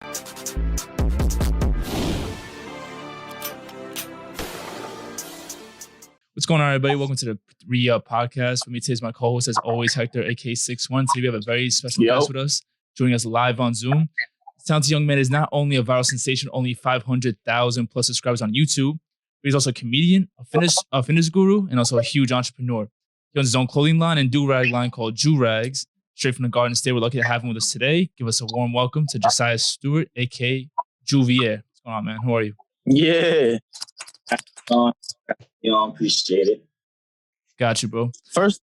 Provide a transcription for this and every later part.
What's going on, everybody? Welcome to the Re-Up Podcast. With me today is my co-host, as always, Hector, aka 61. Today we have a very special guest with us, joining us live on Zoom. This talented young man is not only a viral sensation, only 500,000 plus subscribers on YouTube, but he's also a comedian, a fitness guru, and also a huge entrepreneur. He owns his own clothing line and do-rag line called Joovier, straight from the Garden State. We're lucky to have him with us today. Give us a warm welcome to Josiah Stewart, aka Joovier. What's going on, man? How are you? Yeah. Appreciate it. Got you, bro. First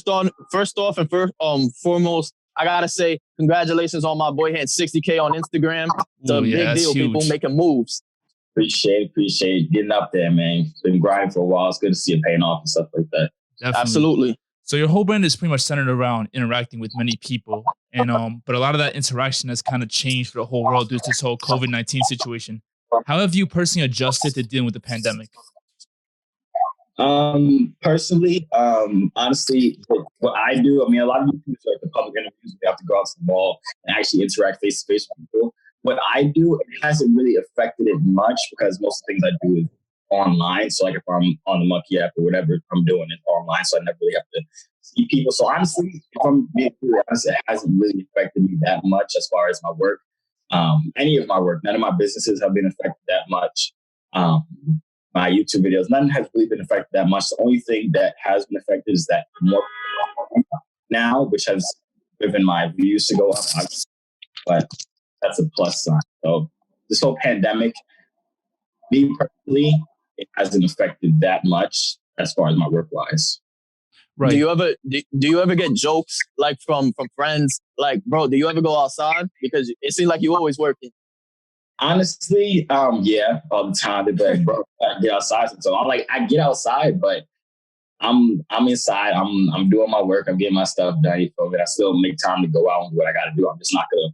off, and foremost, I gotta say congratulations on my boy hitting 60K on Instagram. It's a big deal. Huge. People making moves. Appreciate it. Getting up there, man. Been grinding for a while. It's good to see it paying off and stuff like that. Definitely. Absolutely. So your whole brand is pretty much centered around interacting with many people, and but a lot of that interaction has kind of changed for the whole world due to this whole COVID-19 situation. How have you personally adjusted to dealing with the pandemic? Personally, honestly, what I do, I mean, a lot of YouTubers are like the public interviews. They have to go out to the mall and actually interact face to face with people. What I do, it hasn't really affected it much because most of the things I do is online. So like if I'm on the Monkey app or whatever I'm doing it online, so I never really have to see people. So honestly, if I'm being really honest, it hasn't really affected me that much as far as my work. Any of my work, none of my businesses have been affected that much. My YouTube videos, none has really been affected that much. The only thing that has been affected is that more now, which has driven my views to go up. But that's a plus sign. So this whole pandemic, me personally, it hasn't affected that much as far as my work wise. Right. Do you ever get jokes like from friends? Like, bro, do you ever go outside? Because it seems like you're always working. Honestly, yeah, all the time. They're like, bro, I get outside. So I'm like, I get outside, but I'm inside. I'm doing my work. I'm getting my stuff done. You feel me? I still make time to go out and do what I got to do. I'm just not gonna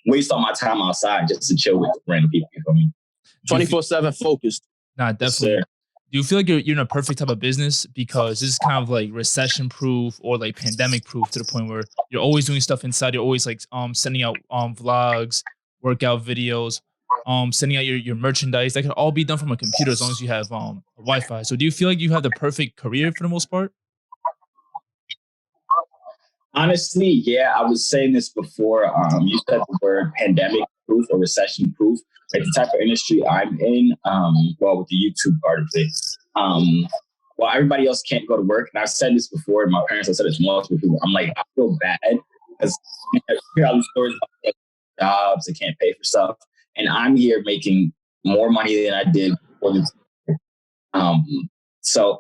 waste all my time outside just to chill with random people. You feel me? 24/7 focused. Nah, definitely. Yes, do you feel like you're in a perfect type of business because this is kind of like recession proof or like pandemic proof to the point where you're always doing stuff inside? You're always like sending out vlogs, workout videos. Sending out your merchandise, that can all be done from a computer as long as you have Wi-Fi. So do you feel like you have the perfect career for the most part? Honestly, yeah, I was saying this before. You said the word pandemic proof or recession proof. Like the type of industry I'm in, well, with the YouTube part of it. Well, everybody else can't go to work. And I've said this before, and my parents have said this multiple people. I'm like, I feel bad because I hear all these stories about jobs, they can't pay for stuff. And I'm here making more money than I did before this. So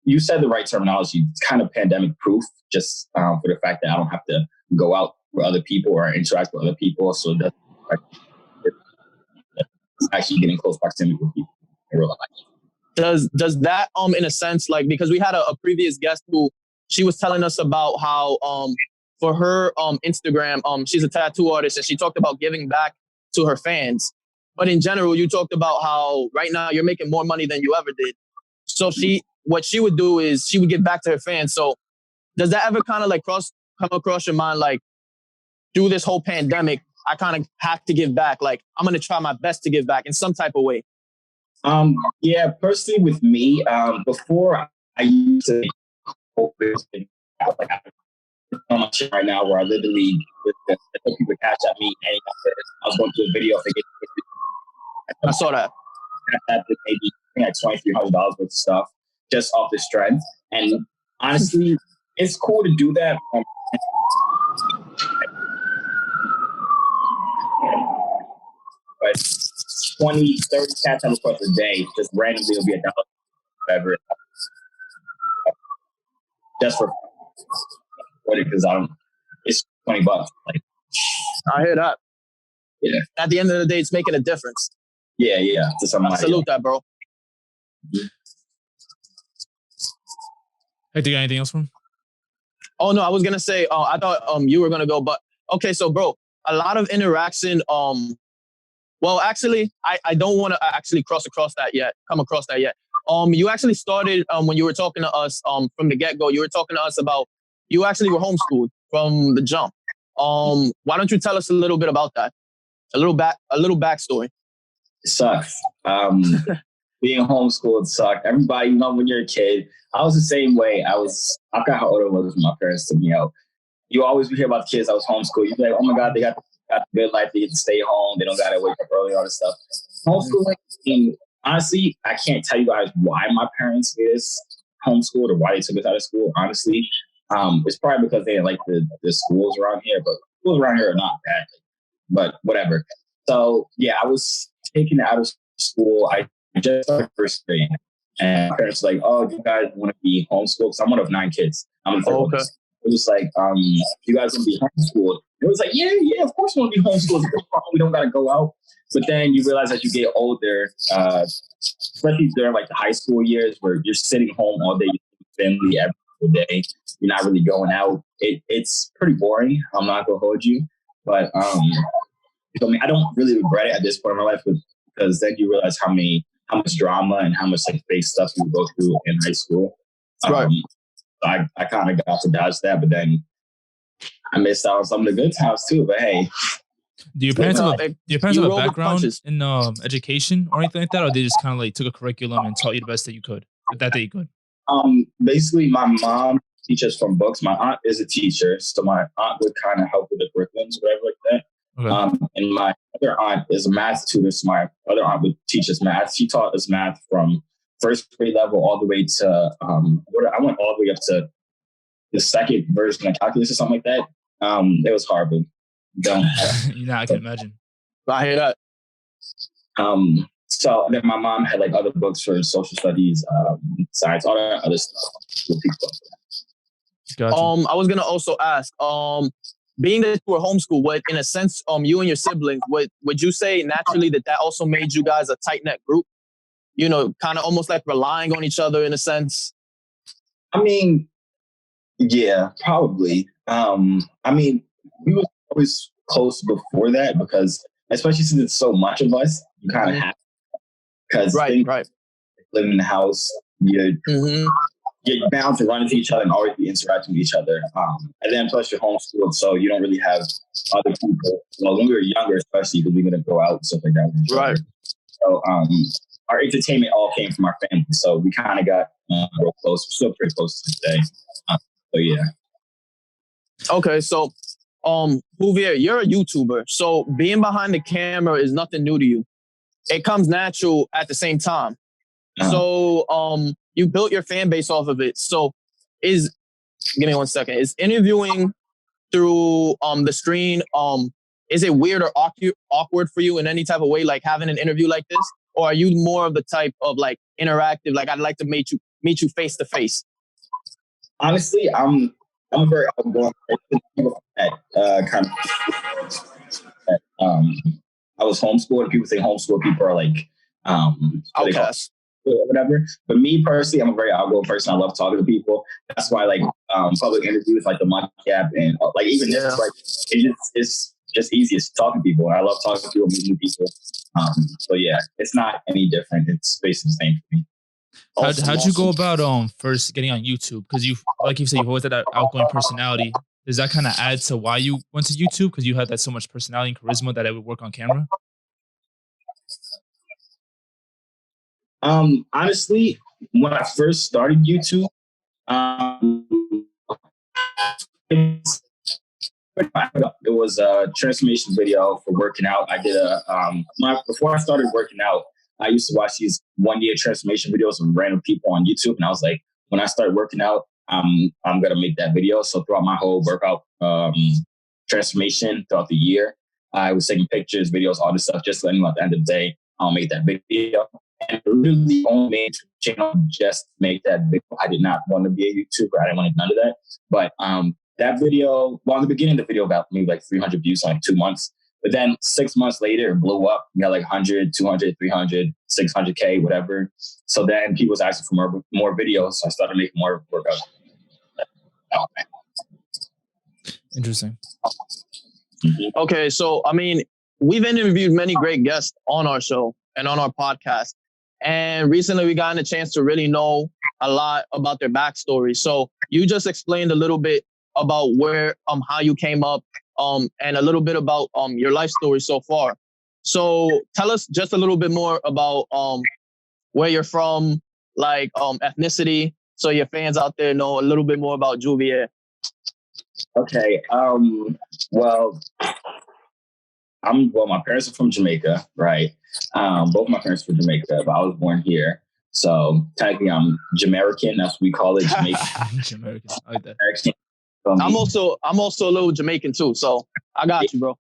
you said the right terminology. It's kind of pandemic proof, just for the fact that I don't have to go out with other people or interact with other people. So that's actually getting close proximity with people in real life. Does that in a sense, like, because we had a previous guest who she was telling us about how for her Instagram, she's a tattoo artist, and she talked about giving back to her fans. But in general, you talked about how right now you're making more money than you ever did. So what she would do is she would give back to her fans. So does that ever kind of like come across your mind, like, through this whole pandemic, I kind of have to give back? Like, I'm going to try my best to give back in some type of way. Yeah, personally with me, before I used to on my shit right now where I literally people cash at me and I was going to a video. I saw that. I had maybe like $2,300 worth of stuff just off this trend. And honestly, it's cool to do that. But 20, 30 cash out across a day, just randomly will be $1, whatever. Just for because it's $20. Like, I hear that. Yeah. At the end of the day, it's making a difference. Yeah. To somebody. Salute that, bro. Hey, do you got anything else from? Oh no, I was gonna say. I thought you were gonna go, but okay. So, bro, a lot of interaction. Well, actually, I don't want to actually come across that yet. You actually started when you were talking to us from the get-go. You were talking to us about you actually were homeschooled from the jump. Why don't you tell us a little bit about that? A little backstory. It sucks. Being homeschooled sucked. Everybody, when you're a kid, I was the same way. I forgot how old I was when my parents took me out. You always hear about the kids I was homeschooled. You'd be like, oh my God, they got the good life. They get to stay home. They don't got to wake up early, all this stuff. Homeschooling, honestly, I can't tell you guys why my parents did this homeschooled or why they took us out of school, honestly. It's probably because they didn't like the schools around here, but schools around here are not bad, but whatever. So yeah, I was taken out of school. I just started first grade, and my parents were like, "Oh, you guys want to be homeschooled?" Because I'm one of 9 kids. I'm the third one. It was like, "You guys want to be homeschooled?" It was like, "Yeah, of course we want to be homeschooled. We don't got to go out." But then you realize as you get older, especially during like the high school years, where you're sitting home all day, with family every single day, you're not really going out. It's pretty boring. I'm not gonna hold you, but I don't really regret it at this point in my life, because then you realize how much drama and how much like fake stuff you go through in high school. Right. So I kind of got to dodge that, but then I missed out on some of the good times too. But hey, do your parents have a background in education or anything like that, or they just kind of like took a curriculum and taught you the best that you could, you could? Basically, my mom teaches from books. My aunt is a teacher, so my aunt would kind of help with the curriculums, whatever like that. Okay. And my other aunt is a math tutor, so my other aunt would teach us math. She taught us math from first grade level all the way to I went all the way up to the second version of calculus or something like that. It was horrible. I can imagine. I hear that. So then my mom had like other books for social studies, science, all that other stuff. Gotcha. I was gonna also ask, being that you were homeschooled, what in a sense, you and your siblings, would you say naturally that also made you guys a tight knit group? Kind of almost like relying on each other in a sense. I mean, yeah, probably. We were always close before that, because especially since it's so much of us, you kind of have, because right. Living in the house, you're bound to run into each other and always be interacting with each other. And then plus you're homeschooled, so you don't really have other people. Well, when we were younger, especially, because we wouldn't go out and stuff like that. Right. So our entertainment all came from our family, so we kind of got real close. We're still pretty close to this day. So yeah. Okay, so Joovier, you're a YouTuber, so being behind the camera is nothing new to you. It comes natural at the same time. So you built your fan base off of it. So give me 1 second. Is interviewing through the screen, is it weird or awkward for you in any type of way, like having an interview like this? Or are you more of the type of like interactive, like I'd like to meet you face to face? Honestly, I'm a very outgoing person. Kind of I was homeschooled, and people say homeschooled people are like outcasts or whatever. But me personally, I'm a very outgoing person. I love talking to people. That's why like public interviews, like the Monkey Gap, and like even this, like it's just easiest to talk to people. And I love talking to people, meeting people. So yeah, it's not any different. It's basically the same for me. How'd you go about first getting on YouTube? Because like you said, you've always had that outgoing personality. Does that kind of add to why you went to YouTube? Because you had that so much personality and charisma that it would work on camera? Honestly, when I first started YouTube, it was a transformation video for working out. I did before I started working out, I used to watch these 1-year transformation videos of random people on YouTube. And I was like, when I start working out, I'm going to make that video. So throughout my whole workout transformation throughout the year, I was taking pictures, videos, all this stuff, just letting at the end of the day, I'll make that video. And literally only made channel just make that video. I did not want to be a YouTuber. I didn't want none of that. But that video, in the beginning, the video got maybe like 300 views in like 2 months. But then 6 months later, it blew up. We got like 100, 200, 300, 600K, whatever. So then people was asking for more videos. So I started making more workouts. Interesting. Okay, so I mean, we've interviewed many great guests on our show and on our podcast. And recently we gotten a chance to really know a lot about their backstory. So you just explained a little bit about how you came up and a little bit about your life story so far. So tell us just a little bit more about where you're from, like ethnicity, so your fans out there know a little bit more about Joovier. Okay. Well, my parents are from Jamaica, right? Both my parents are from Jamaica, but I was born here. So technically I'm Jamaican, that's what we call it, Jamaican. Jamaican. I like that. American. I'm also a little Jamaican too, so I got you, bro.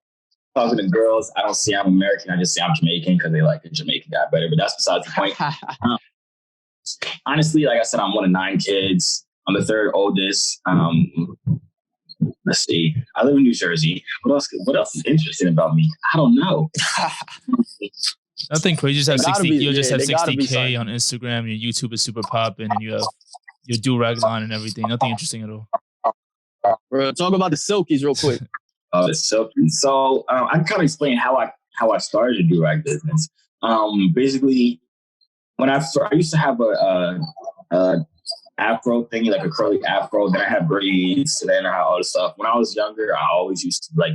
Talking to girls, I don't say I'm American, I just say I'm Jamaican because they like the Jamaican guy better, but that's besides the point. Honestly, like I said, I'm one of 9 kids. I'm the third oldest. Let's see. I live in New Jersey. What else is interesting about me? I don't know. Nothing crazy. You just have 60. You just have 60K something on Instagram. Your YouTube is super popping, and you have your do-rag line and everything. Nothing interesting at all. Bro, talk about the Silkies real quick. The Silkies. So I can kind of explain how I started the do-rag business. Basically, when I used to have a afro thingy, like a curly afro. Then I had braids, and then I had all this stuff. When I was younger, I always used to like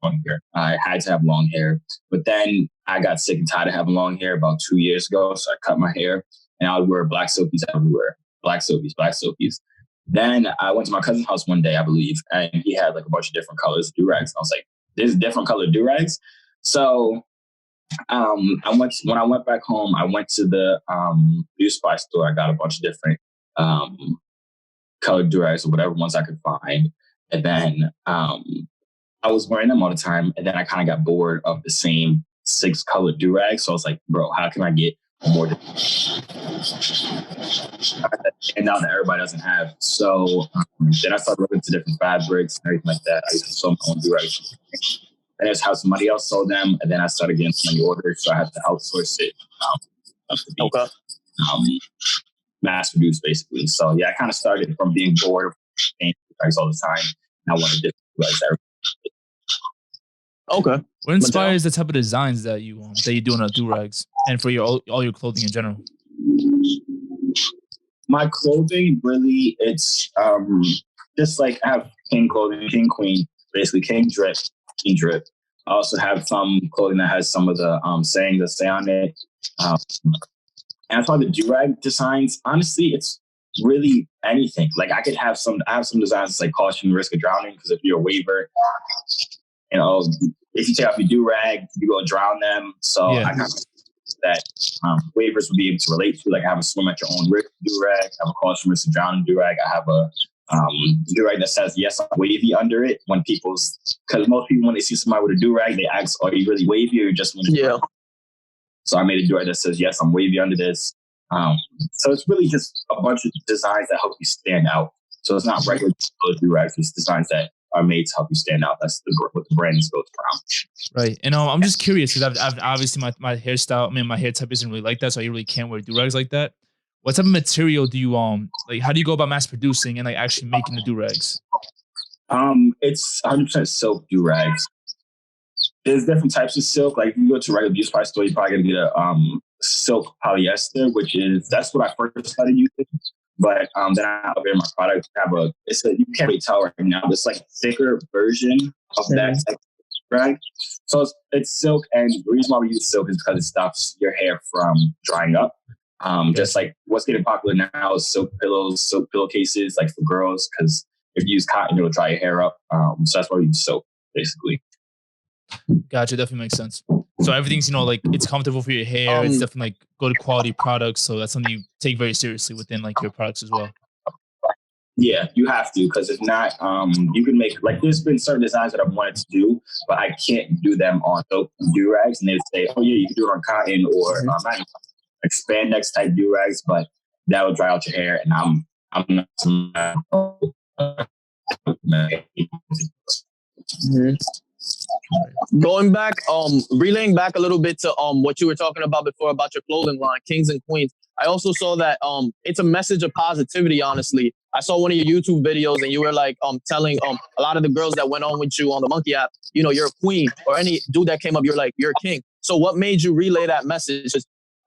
long hair. I had to have long hair, but then I got sick and tired of having long hair about 2 years ago, so I cut my hair, and I would wear black silkies everywhere. Black silkies. Then I went to my cousin's house one day, I believe, and he had like a bunch of different colors of do-rags. I was like, "There's different colored do-rags." So when I went back home, I went to the beauty supply store. I got a bunch of different colored do-rags or whatever ones I could find. And then I was wearing them all the time. And then I kind of got bored of the same 6 colored do-rags. So I was like, bro, how can I get more and now that everybody doesn't have? So then I started looking to different fabrics and everything like that. I used to sew my own do-rags. And that's how somebody else sold them. And then I started getting so many orders. So I had to outsource it mass produced, basically. So yeah, I kind of started from being bored of painting do-rags all the time. And I wanted to do everything. Okay. What inspires the type of designs that you do on do-rags and for all your clothing in general? My clothing, really, it's just like I have king clothing, king queen, basically king drip, queen drip. I also have some clothing that has some of the sayings that say on it. And as far as the do-rag designs, honestly, it's really anything. Like I have some designs like caution, risk of drowning, because if you're a waiver, if you take off your do-rag, you go drown them. So I kind of that waivers would be able to relate to. Like I have a swim at your own risk do-rag, I have a caution, risk of drowning do-rag, I have a do-rag that says yes, I'm wavy under it. Because most people, when they see somebody with a do-rag, they ask, are you really wavy or you just want to yeah. So I made a do-rag that says yes, I'm wavy under this. So it's really just a bunch of designs that help you stand out. So it's not regular do-rags, it's designs that are made to help you stand out. That's what the brand is built around. Right. And I'm just curious because I've obviously my hairstyle, my hair type isn't really like that, so I really can't wear do-rags like that. What type of material do you like? How do you go about mass producing and like actually making the do-rags? It's 100% silk do-rags. There's different types of silk. Like if you go to a regular beauty supply store, you're probably gonna get a silk polyester, that's what I first started using. But then I upgraded my product. You can't really tell right now, but it's like a thicker version of that type of rag. So it's silk, and the reason why we use silk is because it stops your hair from drying up. Just like what's getting popular now is silk pillows, silk pillowcases, like for girls, because if you use cotton, it'll dry your hair up. So that's why we use silk, basically. Gotcha, definitely makes sense. So everything's, like it's comfortable for your hair. It's definitely like good quality products. So that's something you take very seriously within like your products as well. Yeah, you have to, because if not, you can make, like there's been certain designs that I've wanted to do, but I can't do them on silk do-rags. And they say, oh yeah, you can do it on cotton or like spandex type do-rags, but that will dry out your hair. And I'm not. Going back, relaying back a little bit to what you were talking about before about your clothing line, Kings and Queens. I also saw that it's a message of positivity, honestly. I saw one of your YouTube videos and you were like telling a lot of the girls that went on with you on the Monkey app, you're a queen, or any dude that came up, you're like, you're a king. So what made you relay that message?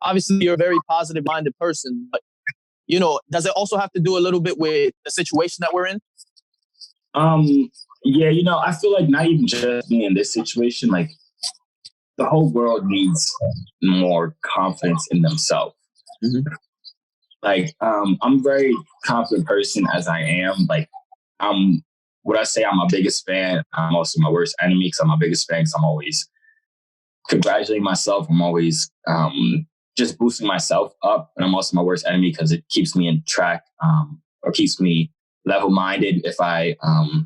Obviously, you're a very positive minded person, but does it also have to do a little bit with the situation that we're in? Yeah, I feel like not even just me in this situation, like the whole world needs more confidence in themselves. Mhm. Like, I'm a very confident person as I am. Like, I'm, would I say I'm my biggest fan? I'm also my worst enemy because I'm my biggest fan because I'm always congratulating myself. I'm always just boosting myself up. And I'm also my worst enemy because it keeps me in track or keeps me level minded. If I,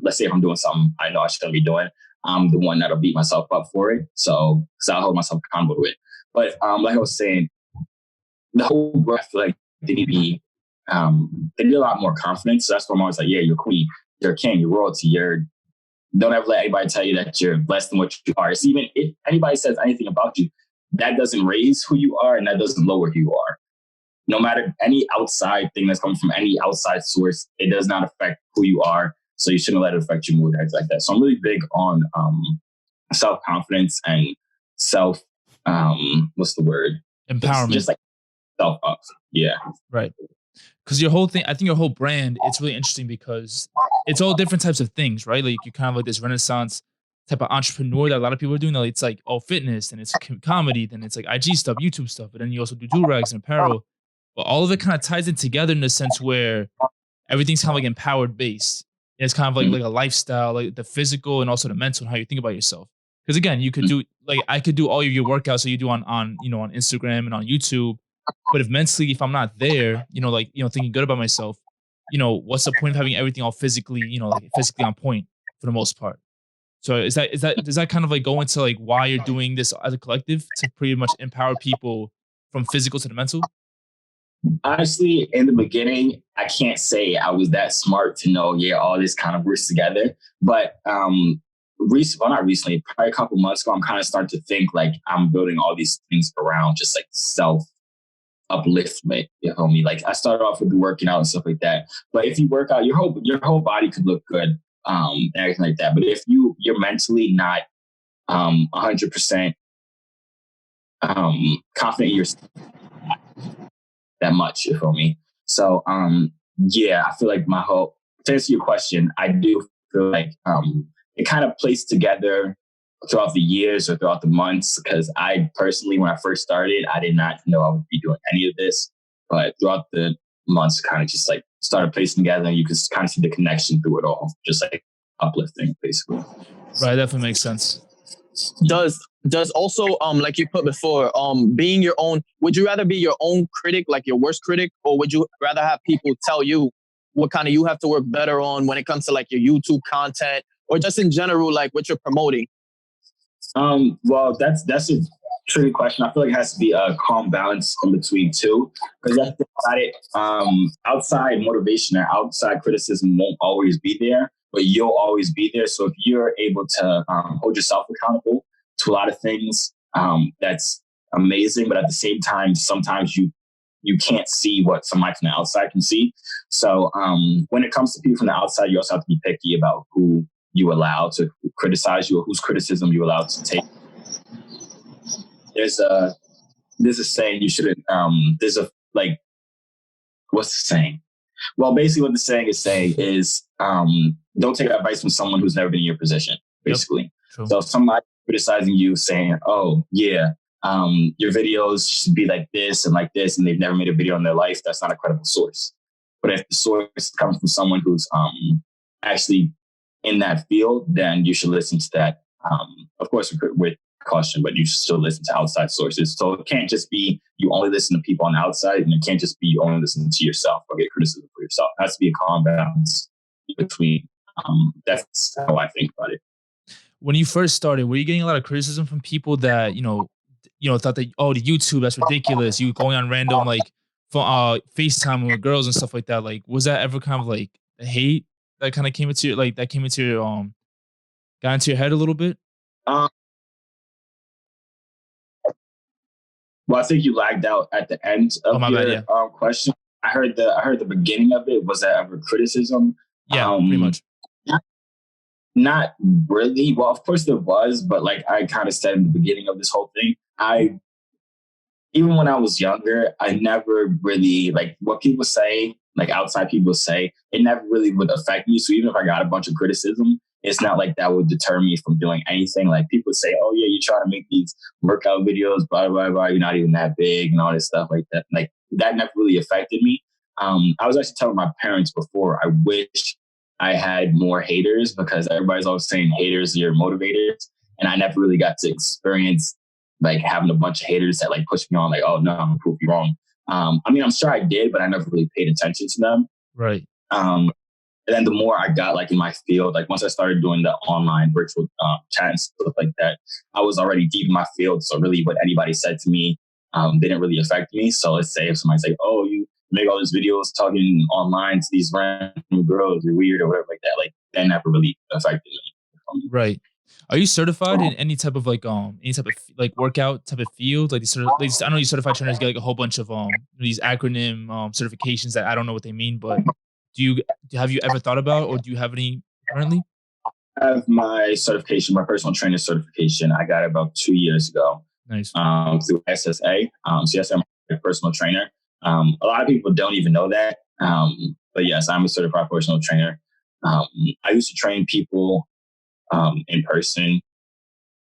let's say if I'm doing something I know I shouldn't be doing, I'm the one that'll beat myself up for it. So, because I'll hold myself accountable to it. But like I was saying, the whole world, I feel like they need a lot more confidence. So that's why I'm always like, yeah, you're queen, you're king, you're royalty, don't ever let anybody tell you that you're less than what you are. It's even if anybody says anything about you, that doesn't raise who you are and that doesn't lower who you are. No matter any outside thing that's coming from any outside source, it does not affect who you are. So you shouldn't let it affect your mood, things like that. So I'm really big on self-confidence and what's the word? Empowerment. Just like self-up. Yeah. Right. Because your whole thing, I think your whole brand, it's really interesting because it's all different types of things, right? Like you're kind of like this Renaissance type of entrepreneur that a lot of people are doing. Like it's like all fitness and it's comedy, then it's like IG stuff, YouTube stuff, but then you also do do-rags and apparel. But all of it kind of ties in together in the sense where everything's kind of like empowered based. And it's kind of like a lifestyle, like the physical and also the mental and how you think about yourself. Because again, you could do like I could do all of your workouts that you do on on Instagram and on YouTube. But if mentally, if I'm not there, thinking good about myself, what's the point of having everything all physically, like physically on point for the most part? So does that kind of like go into like why you're doing this as a collective to pretty much empower people from physical to the mental? Honestly, in the beginning, I can't say I was that smart to know, yeah, all this kind of works together. But not recently, probably a couple months ago, I'm kind of starting to think like I'm building all these things around just like self upliftment. You know me? Like I started off with the working out and stuff like that. But if you work out, your whole body could look good, and everything like that. But if you're mentally not 100% confident in yourself that much, you feel me? So yeah, I feel like to answer your question, I do feel like it kind of plays together throughout the years or throughout the months, because I personally, when I first started, I did not know I would be doing any of this. But throughout the months, kind of just like started placing together, and you can kind of see the connection through it all, just like uplifting, basically. Right, definitely makes sense. Does also like you put before, being your own, would you rather be your own critic, like your worst critic, or would you rather have people tell you what kind of you have to work better on when it comes to like your YouTube content or just in general, like what you're promoting? Well, that's a tricky question. I feel like it has to be a calm balance in between two, because that's about it. Outside motivation or outside criticism won't always be there, but you'll always be there. So if you're able to hold yourself accountable to a lot of things, that's amazing. But at the same time, sometimes you can't see what somebody from the outside can see. So when it comes to people from the outside, you also have to be picky about who you allow to criticize you or whose criticism you allow to take. There's a saying you shouldn't, what's the saying? Well, basically what the saying is saying is don't take advice from someone who's never been in your position, basically. Yep. So if somebody criticizing you saying, oh yeah, your videos should be like this, and they've never made a video in their life, that's not a credible source. But if the source comes from someone who's actually in that field, then you should listen to that. Of course, with caution, but you should still listen to outside sources. So it can't just be you only listen to people on the outside, and it can't just be you only listen to yourself or get criticism for yourself. It has to be a calm balance between. That's how I think about it. When you first started, were you getting a lot of criticism from people that thought that the YouTube, that's ridiculous? You going on random like FaceTime with girls and stuff like that. Like, was that ever kind of like a hate that kind of came into your got into your head a little bit? Well, I think you lagged out at the end of your question. I heard the beginning of it. Was that ever criticism? Yeah, pretty much. Not really. Well, of course there was, but like I kind of said in the beginning of this whole thing, even when I was younger, I never really, like what people say, like outside people say, it never really would affect me. So even if I got a bunch of criticism, it's not like that would deter me from doing anything. Like people say, oh yeah, you're trying to make these workout videos, blah, blah, blah. You're not even that big and all this stuff like that. Like that never really affected me. I was actually telling my parents before, I wish I had more haters because everybody's always saying haters are your motivators. And I never really got to experience like having a bunch of haters that like push me on like, oh no, I'm gonna prove you wrong. I mean, I'm sure I did, but I never really paid attention to them. Right. And then the more I got like in my field, like once I started doing the online virtual chat and stuff like that, I was already deep in my field. So really what anybody said to me didn't really affect me. So let's say if somebody's like, oh, you make all these videos talking online to these random girls, you're weird or whatever like that, that never really affected me. Right. Are you certified in any type of workout type of field? Like I know you certified trainers get like a whole bunch of these acronym certifications that I don't know what they mean, but have you ever thought about, or do you have any currently? I have my certification, my personal trainer certification. I got it about 2 years ago. Nice. Through SSA. So yes, I'm a personal trainer. A lot of people don't even know that. But yes, I'm a certified personal trainer. I used to train people in person,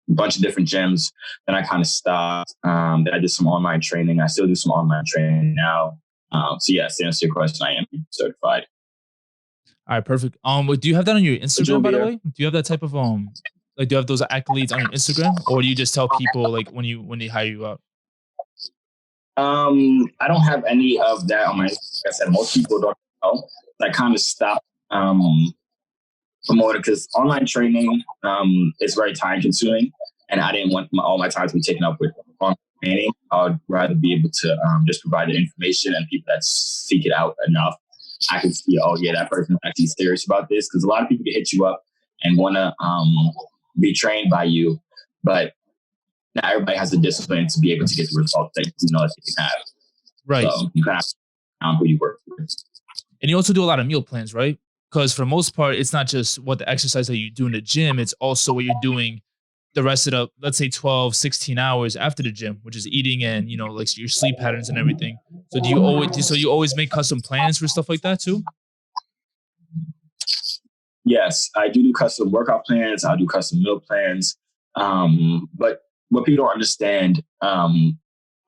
a bunch of different gyms. Then I kind of stopped. Then I did some online training. I still do some online training now. So yes, to answer your question, I am certified. All right, perfect. Do you have that on your Instagram, by the Joovier. way? Do you have that type of do you have those accolades on your Instagram, or do you just tell people like when they hire you out? I don't have any of that on my. Like I said, most people don't know. I kind of stopped promoting because online training is very time consuming, and I didn't want all my time to be taken up with online training. I'd rather be able to just provide the information, and people that seek it out enough, I can see, oh yeah, that person is actually serious about this. Because a lot of people can hit you up and want to be trained by you, but not everybody has the discipline to be able to get the results that you know that they can have. Right. So you kind of have who you work with. And you also do a lot of meal plans, right? Because for the most part, it's not just what the exercise that you do in the gym, it's also what you're doing the rest of the, let's say 12, 16 hours after the gym, which is eating and, like your sleep patterns and everything. So you always make custom plans for stuff like that too? Yes, I do custom workout plans. I do custom meal plans. But what people don't understand,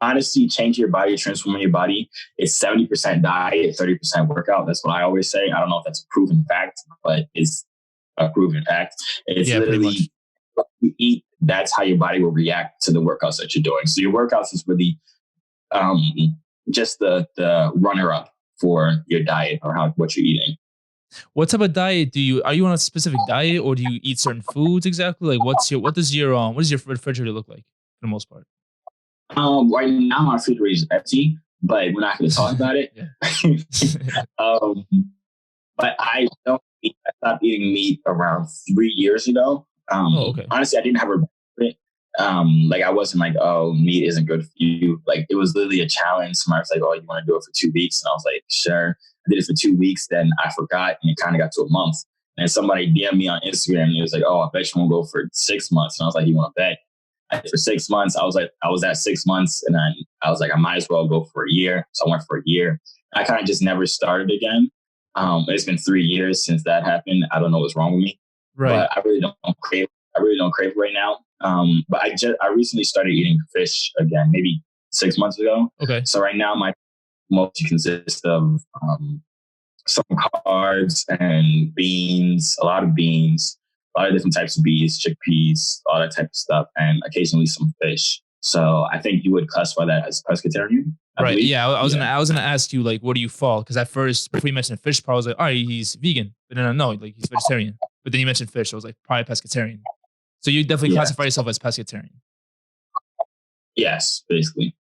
honestly, changing your body, transforming your body, it's 70% diet, 30% workout. That's what I always say. I don't know if that's a proven fact, but it's a proven fact. It's literally what you eat, that's how your body will react to the workouts that you're doing. So your workouts is really just the runner-up for your diet or what you're eating. What type of diet are you on a specific diet, or do you eat certain foods exactly? Like what does your refrigerator look like for the most part? Right now my refrigerator is empty, but we're not going to talk about it. But I stopped eating meat around 3 years ago. Okay. Honestly, I didn't have I wasn't like, oh, meat isn't good for you. Like it was literally a challenge. Somebody was like, oh, you want to do it for 2 weeks? And I was like, sure. I did it for 2 weeks. Then I forgot, and it kind of got to a month. And somebody DM'd me on Instagram, and he was like, oh, I bet you won't go for 6 months. And I was like, you want to bet? For 6 months, I was at 6 months, and then I was like, I might as well go for a year. So I went for a year. I kind of just never started again. It's been 3 years since that happened. I don't know what's wrong with me. Right. But I really don't crave it right now. But I recently started eating fish again, maybe 6 months ago. Okay. So right now my mostly consists of some carbs and beans, a lot of different types of beans, chickpeas, all that type of stuff, and occasionally some fish. So I think you would classify that as pescatarian. Right. Yeah. I was gonna ask you, like, where do you fall? Because at first, before you mentioned fish, I was like, all right, he's vegan. But then no, like he's vegetarian. But then you mentioned fish, so I was like, probably pescatarian. So you definitely classify yourself as pescatarian. Yes, basically.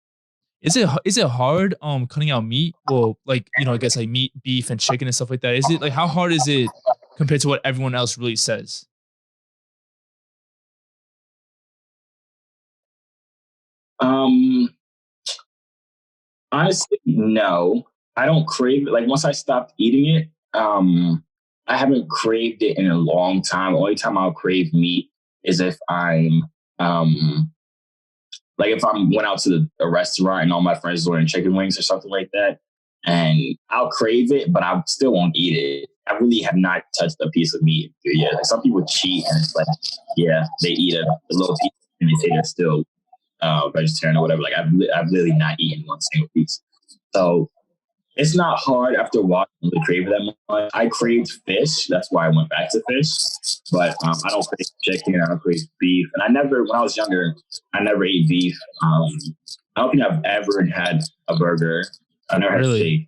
Is it hard cutting out meat? Well, like, I guess like meat, beef, and chicken and stuff like that. Is it like, how hard is it compared to what everyone else really says? Honestly, no. I don't crave it. Like once I stopped eating it, I haven't craved it in a long time. The only time I'll crave meat is if I'm if I went out to a restaurant and all my friends are ordering chicken wings or something like that, and I'll crave it, but I still won't eat it. I really have not touched a piece of meat in 3 years. Like some people cheat and it's like, yeah, they eat a little piece and they say they're still vegetarian or whatever. Like I've literally not eaten one single piece. So it's not hard after a while to crave it that much. I craved fish. That's why I went back to fish. But I don't crave chicken. I don't crave beef. And when I was younger, I never ate beef. I don't think I've ever had a burger. I never had steak.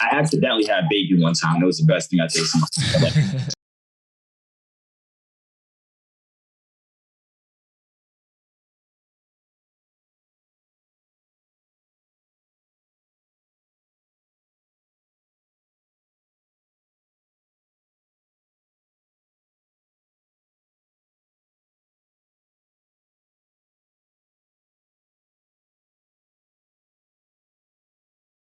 I accidentally had bacon one time. It was the best thing I tasted in my life.